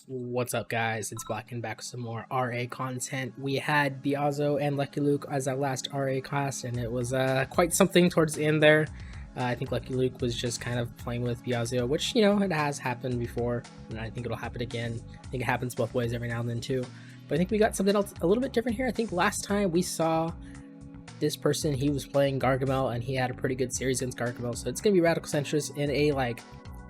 What's up, guys? It's Black and back with some more RA content. We had Biazzo and Lucky Luke as our last RA class, and it was quite something towards the end there. I think Lucky Luke was just kind of playing with Biazzo, which, you know, it has happened before, and I think it'll happen again. I think it happens both ways every now and then too. But I think we got something else a little bit different here. I think last time we saw this person, he was playing Gargamel, and he had a pretty good series against Gargamel, so it's going to be Radical Centrist in a, like,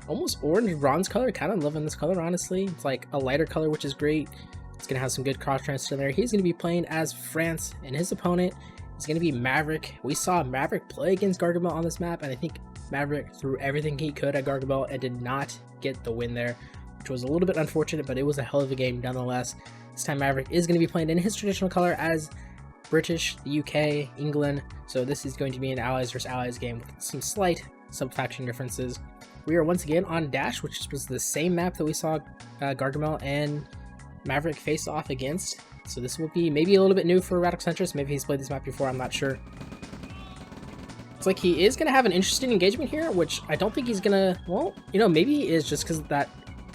almost orange bronze color. Kind of loving this color, honestly. It's like a lighter color, which is great. It's gonna have some good cross transfer there. He's gonna be playing as France, and his opponent is gonna be Maverick. We saw Maverick play against Gargamel on this map, and I think Maverick threw everything he could at Gargamel and did not get the win there, which was a little bit unfortunate, but it was a hell of a game nonetheless. This time Maverick is gonna be playing in his traditional color as British, the UK, England. So this is going to be an allies versus allies game with some slight sub-faction differences. We are once again on Dash, which was the same map that we saw Gargamel and Maverick face off against. So this will be maybe a little bit new for Radical Centrist. Maybe he's played this map before, I'm not sure. It's like he is going to have an interesting engagement here, which I don't think he's going to, well, you know, maybe it is just because that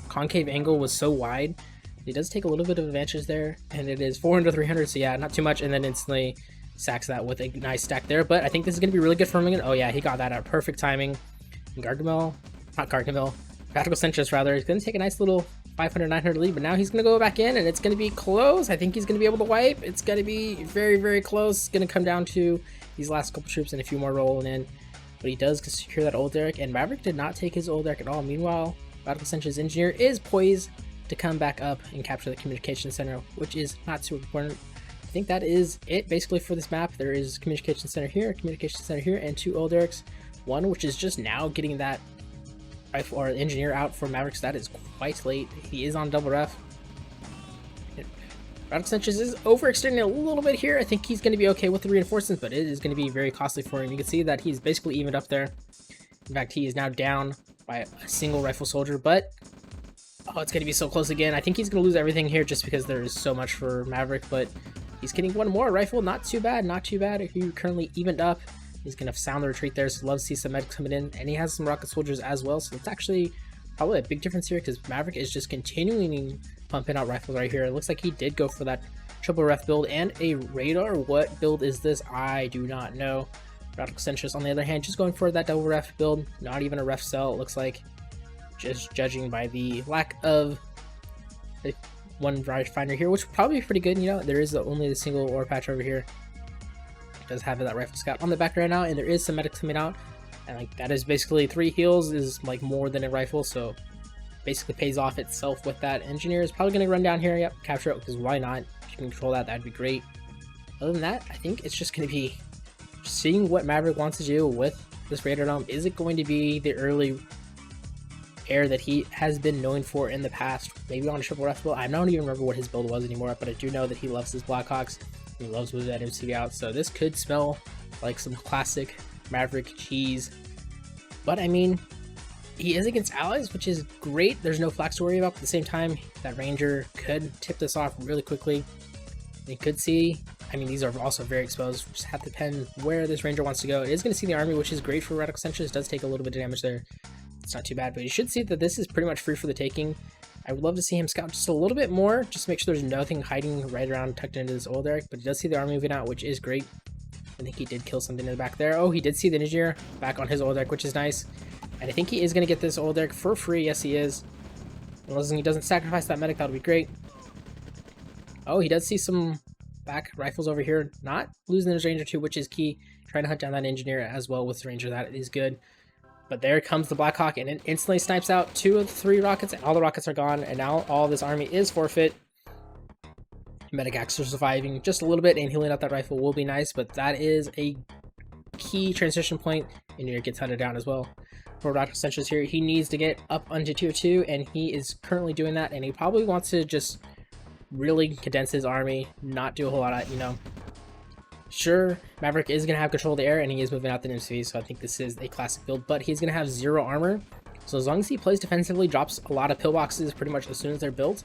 concave angle was so wide. He does take a little bit of advantage there, and it is 400-300, so yeah, not too much, and then instantly sacks that with a nice stack there. But I think this is going to be really good for him. Oh yeah, he got that at perfect timing. And Radical Centrist rather, is going to take a nice little 500-900 lead, but now he's going to go back in, and it's going to be close. I think he's going to be able to wipe. It's going to be very, very close. It's going to come down to these last couple troops and a few more rolling in, but he does secure that old Derek, and Maverick did not take his old Derek at all. Meanwhile, Radical Centrist engineer is poised to come back up and capture the communication center, which is not too important. I think that is it basically for this map. There is communication center here, and two old Dereks. One which is just now getting that rifle or engineer out for Maverick, so that is quite late. He is on double ref. Radical Centrist is overextending a little bit here. I think he's going to be okay with the reinforcements, but it is going to be very costly for him. You can see that he's basically evened up there. In fact, he is now down by a single rifle soldier, but oh, it's going to be so close again. I think he's going to lose everything here just because there is so much for Maverick, but he's getting one more rifle. Not too bad, not too bad. He currently evened up. He's going to sound the retreat there, so love to see some medics coming in, and he has some rocket soldiers as well, so it's actually probably a big difference here because Maverick is just continuing pumping out rifles right here. It looks like he did go for that triple ref build and a radar. What build is this? I do not know. Radical Centrist, on the other hand, just going for that double ref build, not even a ref cell, it looks like, just judging by the lack of one rifle finder here, which would probably be pretty good. You know, there is only the single ore patch over here. Does have that rifle scout on the back right now, and there is some medics coming out, and like that is basically 3 heals is like more than a rifle, so basically pays off itself with that. Engineer is probably going to run down here, yep, capture it, because why not? If you can control that, that'd be great. Other than that, I think it's just going to be seeing what Maverick wants to do with this radar dome. Is it going to be the early air that he has been known for in the past, maybe on a triple ref build? I don't even remember what his build was anymore, but I do know that he loves his Blackhawks. He loves moving that MCV out, so this could smell like some classic Maverick cheese. But I mean, he is against allies, which is great. There's no flax to worry about. At the same time, that Ranger could tip this off really quickly. You could see, I mean, these are also very exposed. Just have to depend where this Ranger wants to go. It is going to see the army, which is great for Radical Centrist. It does take a little bit of damage there. It's not too bad, but you should see that this is pretty much free for the taking. I would love to see him scout just a little bit more, just to make sure there's nothing hiding right around tucked into this old Derek, but he does see the army moving out, which is great. I think he did kill something in the back there. Oh, he did see the engineer back on his old Derek, which is nice. And I think he is going to get this old Derek for free. Yes, he is. Unless he doesn't sacrifice that medic, that would be great. Oh, he does see some back rifles over here. Not losing his Ranger too, which is key. Trying to hunt down that engineer as well with the Ranger. That is good. But there comes the Blackhawk, and it instantly snipes out 2 of the 3 rockets, and all the rockets are gone, and now all this army is forfeit. Medic actually surviving just a little bit, and healing out that rifle will be nice, but that is a key transition point, and here gets hunted down as well. For Radical Centrist here, he needs to get up onto tier 2, and he is currently doing that, and he probably wants to just really condense his army, not do a whole lot of, you know. Sure, Maverick is going to have control of the air, and he is moving out the MCV, so I think this is a classic build, but he's going to have 0 armor. So as long as he plays defensively, drops a lot of pillboxes pretty much as soon as they're built,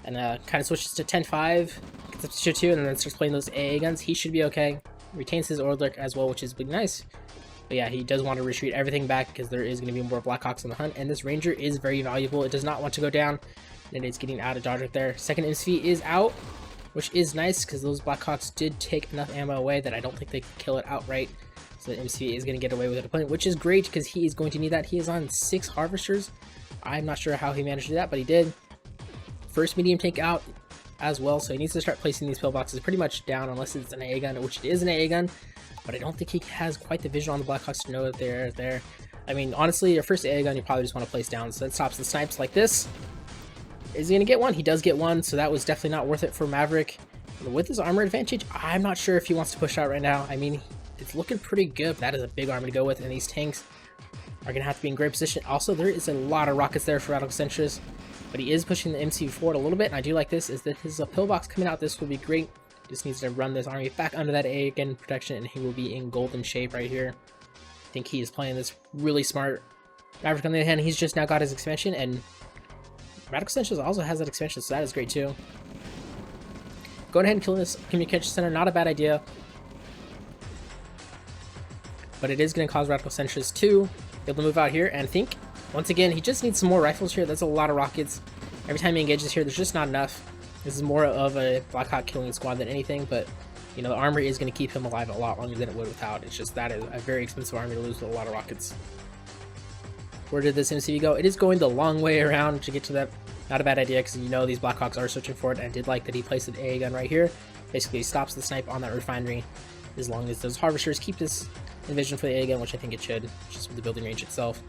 and kind of switches to 10-5, gets up to tier 2, and then starts playing those AA guns, he should be okay. Retains his Orlick as well, which is really nice. But yeah, he does want to retreat everything back because there is going to be more Blackhawks on the hunt, and this Ranger is very valuable. It does not want to go down. And it's getting out of dodge right there. Second MCV is out, which is nice because those Blackhawks did take enough ammo away that I don't think they could kill it outright. So the MCV is going to get away with it a point, which is great because he is going to need that. He is on 6 harvesters. I'm not sure how he managed to do that, but he did. First medium tank out as well, so he needs to start placing these pillboxes pretty much down unless it's an AA gun, which it is an AA gun, but I don't think he has quite the vision on the Blackhawks to know that they're there. I mean, honestly, your first AA gun you probably just want to place down, so that stops the snipes like this. Is he going to get one? He does get one, so that was definitely not worth it for Maverick. And with his armor advantage, I'm not sure if he wants to push out right now. I mean, it's looking pretty good, but that is a big armor to go with, and these tanks are going to have to be in great position. Also, there is a lot of rockets there for Radical Centrist, but he is pushing the MC forward a little bit, and I do like this, is that his pillbox coming out, this will be great. Just needs to run this army back under that A again protection, and he will be in golden shape right here. I think he is playing this really smart. Maverick, on the other hand, he's just now got his expansion, and Radical Centrist also has that expansion, so that is great too. Going ahead and killing this communication center, not a bad idea. But it is going to cause Radical Centrist to be able to move out here, and I think, once again, he just needs some more rifles here. That's a lot of rockets. Every time he engages here, there's just not enough. This is more of a Blackhawk killing squad than anything, but, you know, the armor is going to keep him alive a lot longer than it would without. It's just that is a very expensive army to lose with a lot of rockets. Where did this MCV go? It is going the long way around to get to that. Not a bad idea, because you know these Blackhawks are searching for it, and I did like that he placed an AA gun right here. Basically stops the snipe on that refinery, as long as those harvesters keep this in vision for the AA gun, which I think it should, just with the building range itself.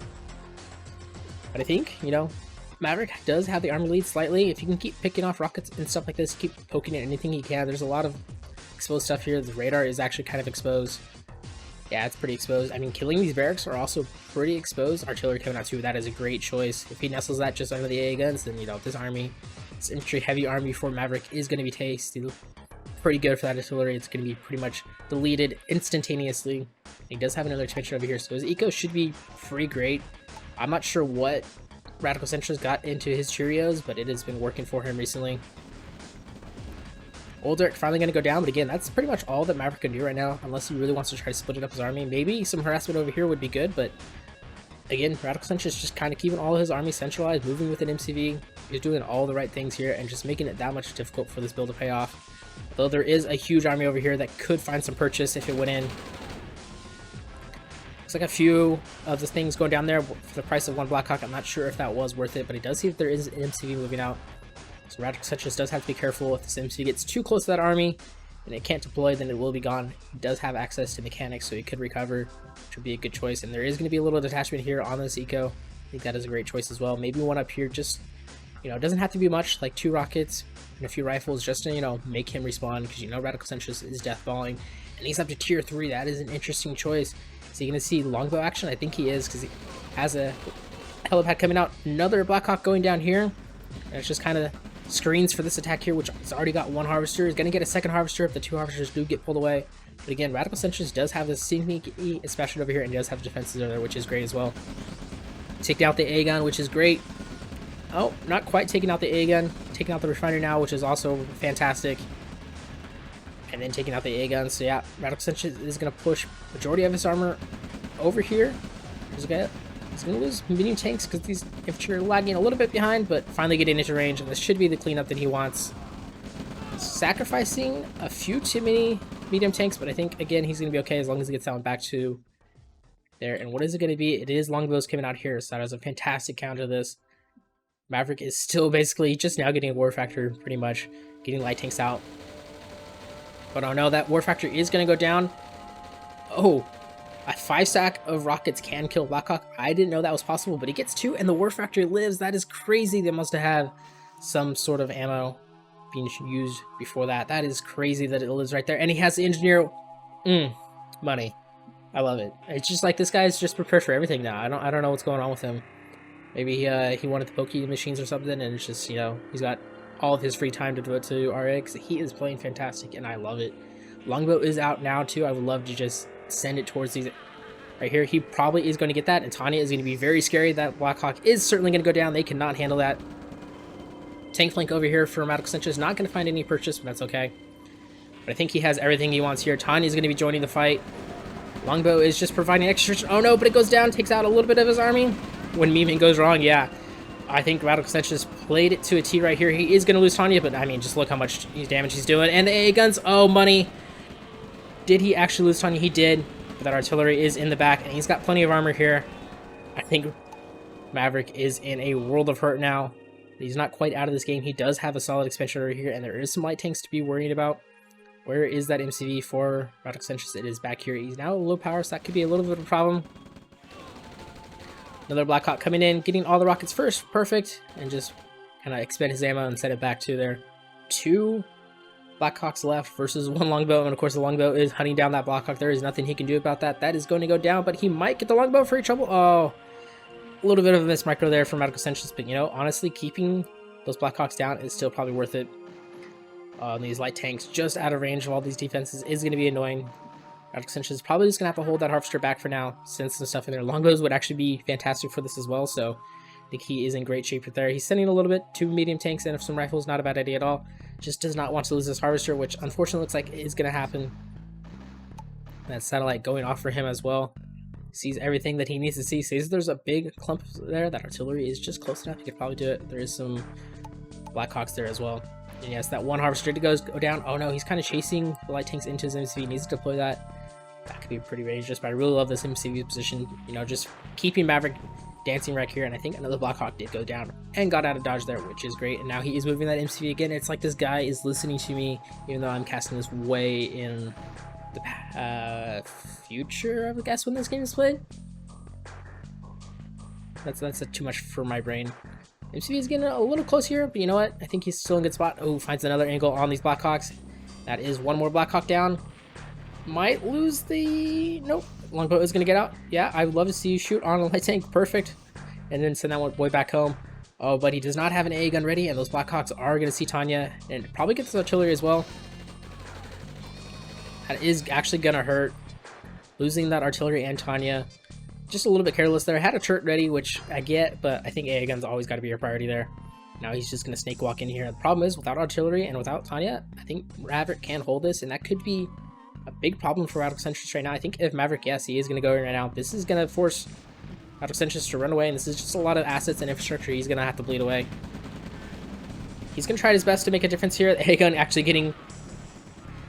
But I think, you know, Maverick does have the armor lead slightly. If you can keep picking off rockets and stuff like this, keep poking at anything you can. There's a lot of exposed stuff here. The radar is actually kind of exposed. Yeah, it's pretty exposed. I mean, killing these barracks are also pretty exposed. Artillery coming out too, that is a great choice. If he nestles that just under the AA guns, then, you know, this army, this infantry heavy army for Maverick is going to be tasty. Pretty good for that artillery. It's going to be pretty much deleted instantaneously. He does have another expansion over here, so his eco should be pretty great. I'm not sure what Radical Centrist got into his Cheerios, but it has been working for him recently. Old Dirk finally going to go down, but again, that's pretty much all that Maverick can do right now, unless he really wants to try to split it up his army. Maybe some harassment over here would be good, but again, Radical Centrist just kind of keeping all of his army centralized, moving with an MCV. He's doing all the right things here, and just making it that much difficult for this build to pay off. Though there is a huge army over here that could find some purchase if it went in. Looks like a few of the things going down there for the price of one Blackhawk. I'm not sure if that was worth it, but it does seem that there is an MCV moving out. So Radical Centrist does have to be careful. If this MCV gets too close to that army and it can't deploy, then it will be gone. He does have access to mechanics, so he could recover, which would be a good choice. And there is going to be a little detachment here on this eco. I think that is a great choice as well. Maybe one up here, just, you know, it doesn't have to be much, like 2 rockets and a few rifles, just to, you know, make him respawn, because you know Radical Centrist is deathballing, and he's up to tier 3. That is an interesting choice. Is he going to see longbow action? I think he is, because he has a helipad coming out. Another Blackhawk going down here, and it's just kind of screens for this attack here, which has already got 1 harvester. Is going to get a second harvester if the 2 harvesters do get pulled away. But again, Radical Centrist does have this sneaky especially over here, and does have defenses over there, which is great as well. Taking out the A gun, which is great. Oh, not quite taking out the A gun. Taking out the refinery now, which is also fantastic. And then taking out the A gun. So yeah, Radical Centrist is going to push majority of his armor over here. He's going to lose medium tanks because these infantry are lagging a little bit behind, but finally getting into range, and this should be the cleanup that he wants. Sacrificing a few too many medium tanks, but I think, again, he's going to be okay as long as he gets that one back to there. And what is it going to be? It is longbows coming out here, so that is a fantastic counter to this. Maverick is still basically just now getting a war factor, pretty much, getting light tanks out. But oh no, that war factor is going to go down. Oh, a 5-stack of rockets can kill Blackhawk. I didn't know that was possible, but he gets 2, and the war factor lives. That is crazy. They must have some sort of ammo being used before that. That is crazy that it lives right there. And he has the engineer. Money. I love it. It's just like this guy's just prepared for everything now. I don't know what's going on with him. Maybe he wanted the pokey machines or something, and it's just, you know, he's got all of his free time to devote to ORA, because he is playing fantastic, and I love it. Longbow is out now, too. I would love to just send it towards these. Right here, he probably is going to get that, and Tanya is going to be very scary. That Blackhawk is certainly going to go down. They cannot handle that. Tank flank over here for Radical Centrist is not going to find any purchase, but that's okay. But I think he has everything he wants here. Tanya is going to be joining the fight. Longbow is just providing extra. Oh no, but it goes down, takes out a little bit of his army. When memeing goes wrong, yeah. I think Radical Centrist played it to a T right here. He is going to lose Tanya, but I mean, just look how much damage he's doing. And the AA guns, oh, money. Did he actually lose Tanya? He did, but that artillery is in the back, and he's got plenty of armor here. I think Maverick is in a world of hurt now. He's not quite out of this game. He does have a solid expansion over here, and there is some light tanks to be worried about. Where is that MCV for Radical Centrist? It is back here. He's now low power, so that could be a little bit of a problem. Another Blackhawk coming in, getting all the rockets first. Perfect. And just kind of expend his ammo and send it back to there. 2 Blackhawks left versus 1 longbow. And of course, the longbow is hunting down that Blackhawk. There is nothing he can do about that. That is going to go down, but he might get the longbow for trouble. Oh, a little bit of a miss micro there from Radical Centrist. But, you know, honestly, keeping those Blackhawks down is still probably worth it. These light tanks just out of range of all these defenses is going to be annoying. Radical Centrist is probably just going to have to hold that Harvester back for now, since some stuff in there. Longbows would actually be fantastic for this as well, so I think he is in great shape right there. He's sending a little bit, 2 medium tanks and some rifles, not a bad idea at all. Just does not want to lose this Harvester, which unfortunately looks like is going to happen. That satellite going off for him as well. Sees everything that he needs to see. Sees there's a big clump there. That artillery is just close enough. He could probably do it. There is some Blackhawks there as well. And yes, that 1 Harvester to go down. Oh no, he's kind of chasing the light tanks into his MCV. He needs to deploy that. That could be pretty dangerous, but I really love this MCV position. You know, just keeping Maverick dancing right here. And I think another Blackhawk did go down and got out of dodge there, which is great. And now he is moving that MCV again. It's like this guy is listening to me, even though I'm casting this way in the future, I would guess, when this game is played. That's too much for my brain. MCV is getting a little close here, but you know what? I think he's still in a good spot. Oh, finds another angle on these Blackhawks. That is 1 more Blackhawk down. Might lose the... Nope. Longbow is going to get out. Yeah, I would love to see you shoot on a light tank. Perfect. And then send that one boy back home. Oh, but he does not have an AA gun ready, and those Blackhawks are going to see Tanya and probably get this artillery as well. That is actually going to hurt. Losing that artillery and Tanya. Just a little bit careless there. Had a turret ready, which I get, but I think AA guns always got to be your priority there. Now he's just going to snake walk in here. The problem is, without artillery and without Tanya, I think Maverick can hold this, and that could be a big problem for Radical Centrist right now. I think if Maverick, yes, he is going to go in right now. This is going to force Radical Centrist to run away, and this is just a lot of assets and infrastructure he's going to have to bleed away. He's going to try his best to make a difference here. The A-Gun actually getting...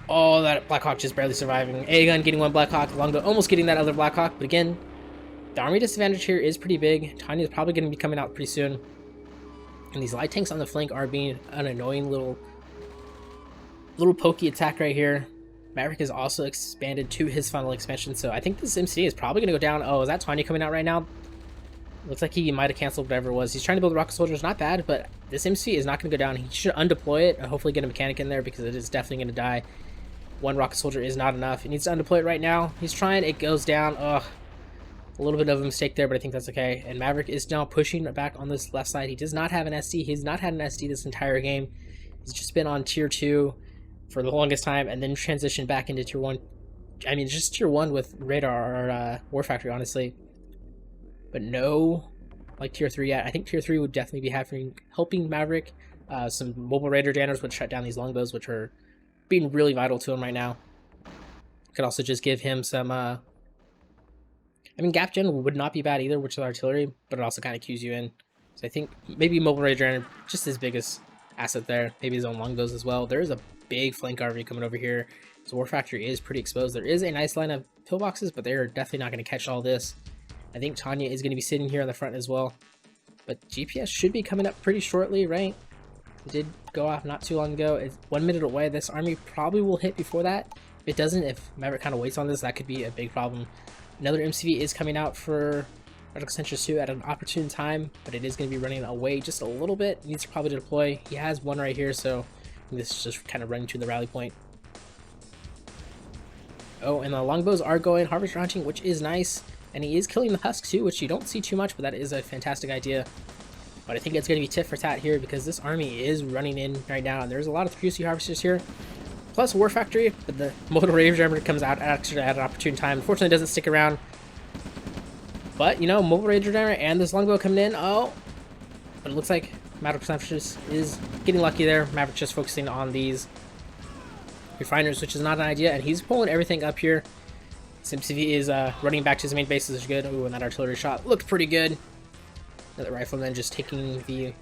Oh, that Blackhawk just barely surviving. A-Gun getting 1 Blackhawk. Longbow almost getting that other Blackhawk, but again, the army disadvantage here is pretty big. Tanya's probably going to be coming out pretty soon. And these light tanks on the flank are being an annoying little pokey attack right here. Maverick has also expanded to his final expansion, so I think this MC is probably going to go down. Oh, is that Tanya coming out right now? Looks like he might have canceled whatever it was. He's trying to build rocket soldiers, not bad, but this MC is not going to go down. He should undeploy it and hopefully get a mechanic in there because it is definitely going to die. 1 rocket soldier is not enough. He needs to undeploy it right now. He's trying, it goes down. Ugh. A little bit of a mistake there, but I think that's okay. And Maverick is now pushing back on this left side. He does not have an SD. He's not had an SD this entire game. He's just been on tier 2 for the longest time and then transitioned back into tier 1. I mean, just tier 1 with radar or War Factory, honestly. But no, like tier 3 yet. I think tier 3 would definitely be helping Maverick. Some mobile radar jammers would shut down these longbows, which are being really vital to him right now. Could also just give him some... I mean, gap gen would not be bad either, which is artillery, but it also kind of cues you in. So I think maybe mobile radar jammer, just his biggest asset there. Maybe his own longbows as well. There is a big flank army coming over here. So War Factory is pretty exposed. There is a nice line of pillboxes, but they're definitely not going to catch all this. I think Tanya is going to be sitting here on the front as well. But GPS should be coming up pretty shortly, right? It did go off not too long ago. It's 1 minute away. This army probably will hit before that. If it doesn't, if Maverick kind of waits on this, that could be a big problem. Another MCV is coming out for Radical Centrist 2 at an opportune time, but it is going to be running away just a little bit. Needs to probably deploy. He has 1 right here, so this is just kind of running to the rally point. Oh, and the longbows are going harvester hunting, which is nice. And he is killing the husk too, which you don't see too much, but that is a fantastic idea. But I think it's going to be tit for tat here because this army is running in right now, and there's a lot of 3C harvesters here. Plus War Factory, but the Motor Rave Jammer comes out actually at an opportune time. Unfortunately, it doesn't stick around. But, you know, Mobile Rage Jammer and this longbow coming in. Oh, but it looks like Maverick is getting lucky there. Maverick just focusing on these refiners, which is not an idea, and he's pulling everything up here. SimCV is running back to his main base, which is good. Ooh, and that artillery shot looked pretty good. The rifleman just taking the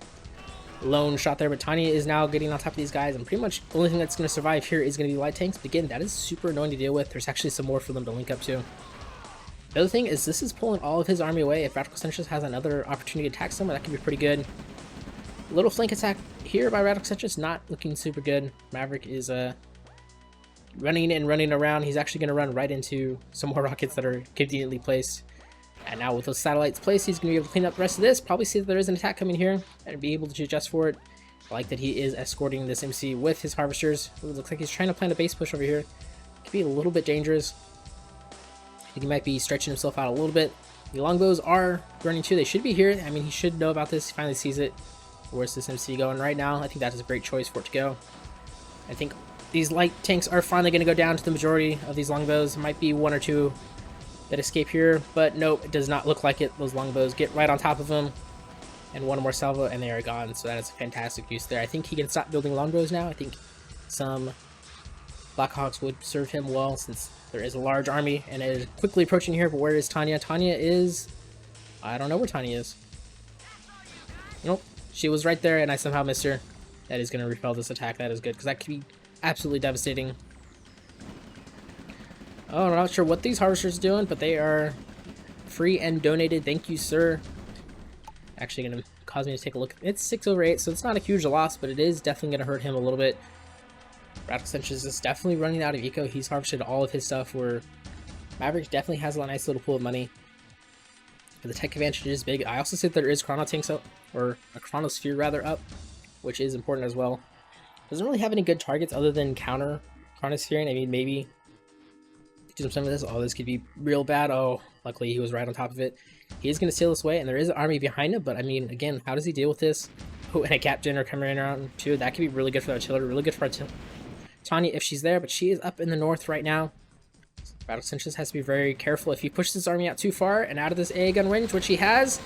lone shot there, but Tanya is now getting on top of these guys, and pretty much the only thing that's going to survive here is going to be light tanks. But again, that is super annoying to deal with. There's actually some more for them to link up to. The other thing is this is pulling all of his army away. If Radical Centrist has another opportunity to attack someone, that could be pretty good. Little flank attack here by Radical Centrist, not looking super good. Maverick is running and running around. He's actually going to run right into some more rockets that are conveniently placed. And now with those satellites placed, he's going to be able to clean up the rest of this. Probably see that there is an attack coming here and be able to adjust for it. I like that he is escorting this MC with his harvesters. It looks like he's trying to plan a base push over here. Could be a little bit dangerous. I think he might be stretching himself out a little bit. The longbows are running too. They should be here. I mean, he should know about this. He finally sees it. Where's this MC going right now? I think that is a great choice for it to go. I think these light tanks are finally going to go down to the majority of these longbows. Might be one or two that escape here, but nope, it does not look like it. Those longbows get right on top of them, and one more salvo, and they are gone. So that is a fantastic use there. I think he can stop building longbows now. I think some Blackhawks would serve him well, since there is a large army, and it is quickly approaching here. But where is Tanya? Tanya is... I don't know where Tanya is. Nope, she was right there, and I somehow missed her. That is going to repel this attack. That is good, because that could be absolutely devastating. Oh, I'm not sure what these harvesters are doing, but they are free and donated. Thank you, sir. Actually going to cause me to take a look. It's 6/8, so it's not a huge loss, but it is definitely going to hurt him a little bit. Radical Centrist is definitely running out of eco. He's harvested all of his stuff, where Maverick definitely has a nice little pool of money. But the tech advantage is big. I also said there is chrono tanks up, or a chronosphere rather up, which is important as well. Doesn't really have any good targets other than counter chronosphere. I mean, maybe do some of this. Oh, this could be real bad. Oh, luckily he was right on top of it. He is going to sail this way, and there is an army behind him, but I mean, again, how does he deal with this? Oh, and a cap generator coming around too. That could be really good for the artillery, really good for Tanya if she's there, but she is up in the north right now. Radical Centrist has to be very careful. If he pushes this army out too far and out of this AA gun range, which he has,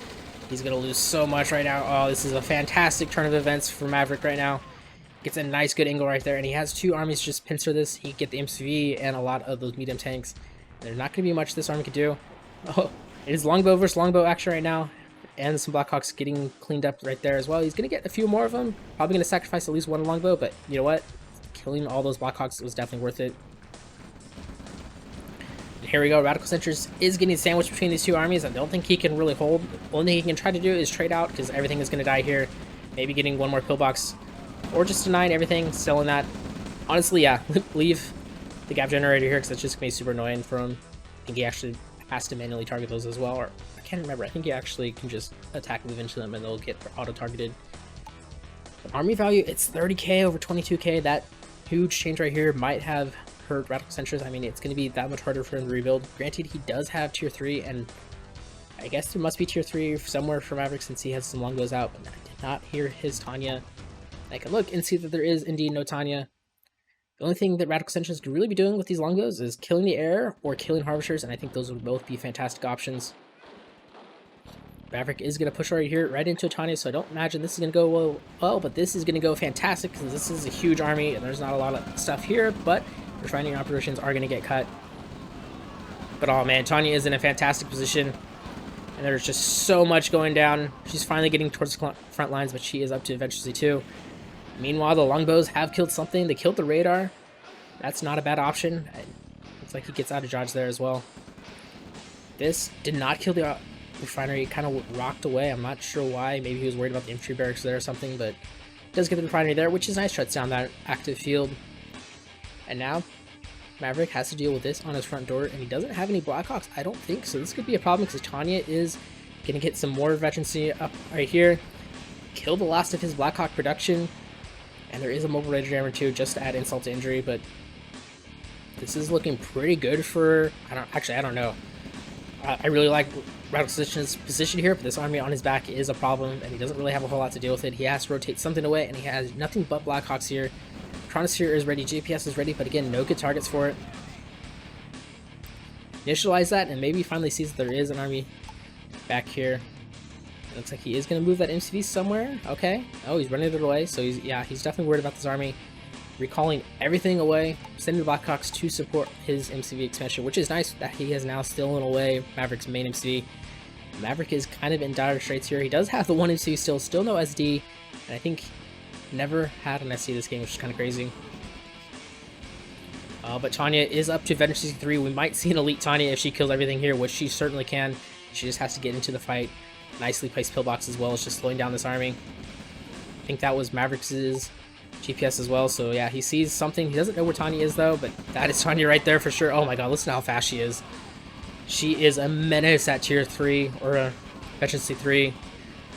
he's going to lose so much right now. Oh, this is a fantastic turn of events for Maverick right now. Gets a nice good angle right there, and he has two armies just pincer this. He can get the MCV and a lot of those medium tanks. There's not going to be much this army could do. Oh, it is longbow versus longbow action right now, and some Blackhawks getting cleaned up right there as well. He's going to get a few more of them. Probably going to sacrifice at least one longbow, but you know what? Killing all those Blackhawks was definitely worth it. And here we go. Radical Centrist is getting sandwiched between these two armies. I don't think he can really hold. The only thing he can try to do is trade out, because everything is going to die here. Maybe getting one more pillbox, or just denying everything, selling that. Honestly, yeah, leave the gap generator here, because it's just going to be super annoying for him. I think he actually has to manually target those as well, or I can't remember. I think he actually can just attack move into them and they'll get auto-targeted. Army value, it's 30k over 22k. That huge change right here might have hurt Radical Centrist. I mean, it's going to be that much harder for him to rebuild. Granted, he does have tier 3, and I guess there must be tier 3 somewhere for Maverick since he has some longbows out, but I did not hear his Tanya. I can look and see that there is indeed no Tanya. The only thing that Radical Centrist could really be doing with these longbows is killing the air or killing harvesters, and I think those would both be fantastic options. Maverick is going to push right here, right into Tanya, so I don't imagine this is going to go well, but this is going to go fantastic because this is a huge army and there's not a lot of stuff here, but refining operations are going to get cut. But oh man, Tanya is in a fantastic position, and there's just so much going down. She's finally getting towards the front lines, but she is up to eventually too. Meanwhile, the longbows have killed something. They killed the radar. That's not a bad option. Looks like he gets out of dodge there as well. This did not kill the refinery. It kind of rocked away. I'm not sure why. Maybe he was worried about the infantry barracks there or something, but does get the refinery there, which is nice. Shuts down that active field. And now Maverick has to deal with this on his front door, and he doesn't have any Blackhawks, I don't think. So this could be a problem because Tanya is going to get some more veterancy up right here. Kill the last of his Blackhawk production. And there is a mobile radar jammer too, just to add insult to injury, but this is looking pretty good for... I don't know. I really like Radical Centrist's position here, but this army on his back is a problem, and he doesn't really have a whole lot to deal with it. He has to rotate something away, and he has nothing but Blackhawks here. Chronosphere is ready, GPS is ready, but again, no good targets for it. Initialize that, and maybe finally sees that there is an army back here. It looks like he is going to move that MCV somewhere. Okay. Oh, he's running it away. So he's definitely worried about this army. Recalling everything away, sending the Blackhawks to support his MCV expansion, which is nice that he has now stolen away Maverick's main MCV. Maverick is kind of in dire straits here. He does have the 1 and 2 still no SD, and I think never had an SD this game, which is kind of crazy. But Tanya is up to Veteran 63. We might see an Elite Tanya if she kills everything here, which she certainly can. She just has to get into the fight. Nicely placed pillbox as well. It's just slowing down this army. I think that was Maverick's GPS as well. So yeah, he sees something. He doesn't know where Tanya is though, but that is Tanya right there for sure. Oh my god, listen to how fast she is. She is a menace at tier 3 or a Veteran 63.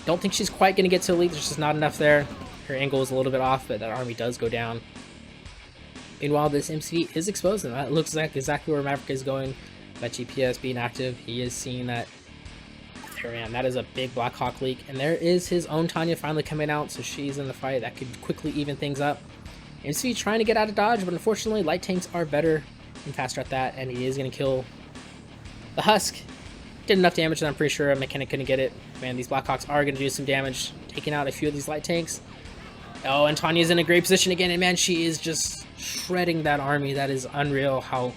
Don't think she's quite going to get to Elite. There's just not enough there. Her angle is a little bit off, but that army does go down. Meanwhile, this MCV is exposed, and that looks like exactly where Maverick is going. That GPS being active, he is seeing that. There, man, that is a big Black Hawk leak. And there is his own Tanya finally coming out, so she's in the fight. That could quickly even things up. MCV trying to get out of dodge, but unfortunately, light tanks are better and faster at that, and he is going to kill the Husk. Did enough damage that I'm pretty sure a mechanic couldn't get it. Man, these Black Hawks are going to do some damage, taking out a few of these light tanks. Oh, and Tanya's in a great position again, and man, she is just shredding that army. That is unreal how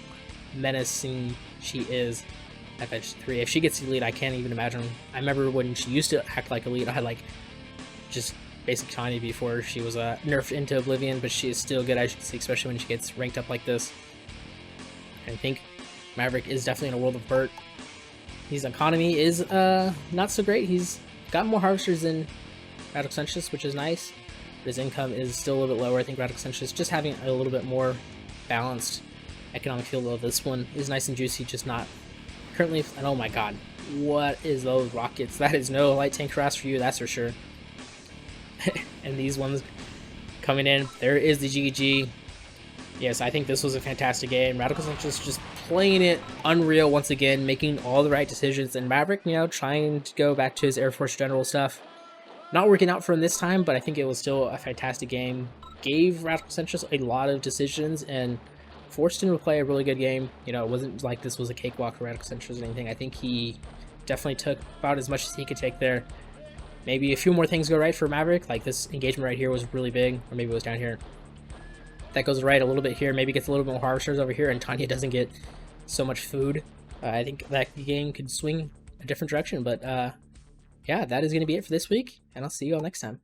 menacing she is at Veteran 3. If she gets Elite, I can't even imagine. I remember when she used to act like Elite, I had like just basic Tanya before she was nerfed into oblivion, but she is still good, as you can see, especially when she gets ranked up like this. I think Maverick is definitely in a world of hurt. His economy is not so great. He's got more harvesters than Radical Centrist, which is nice. His income is still a little bit lower. I think Radical Centrist just having a little bit more balanced economic field, though this one is nice and juicy, just not currently. And oh my god, what is those rockets? That is no light tank harass for you, that's for sure. And these ones coming in, there is the GG. Yes, I think this was a fantastic game. Radical Centrist just playing it unreal once again, making all the right decisions, and Maverick, you know, trying to go back to his Air Force General stuff. Not working out for him this time, but I think it was still a fantastic game. Gave Radical Centrist a lot of decisions and forced him to play a really good game. You know, it wasn't like this was a cakewalk for Radical Centrist or anything. I think he definitely took about as much as he could take there. Maybe a few more things go right for Maverick, like this engagement right here was really big, or maybe it was down here. That goes right a little bit here, maybe gets a little bit more harvesters over here, and Tanya doesn't get so much food. I think that the game could swing a different direction, but yeah, that is going to be it for this week, and I'll see you all next time.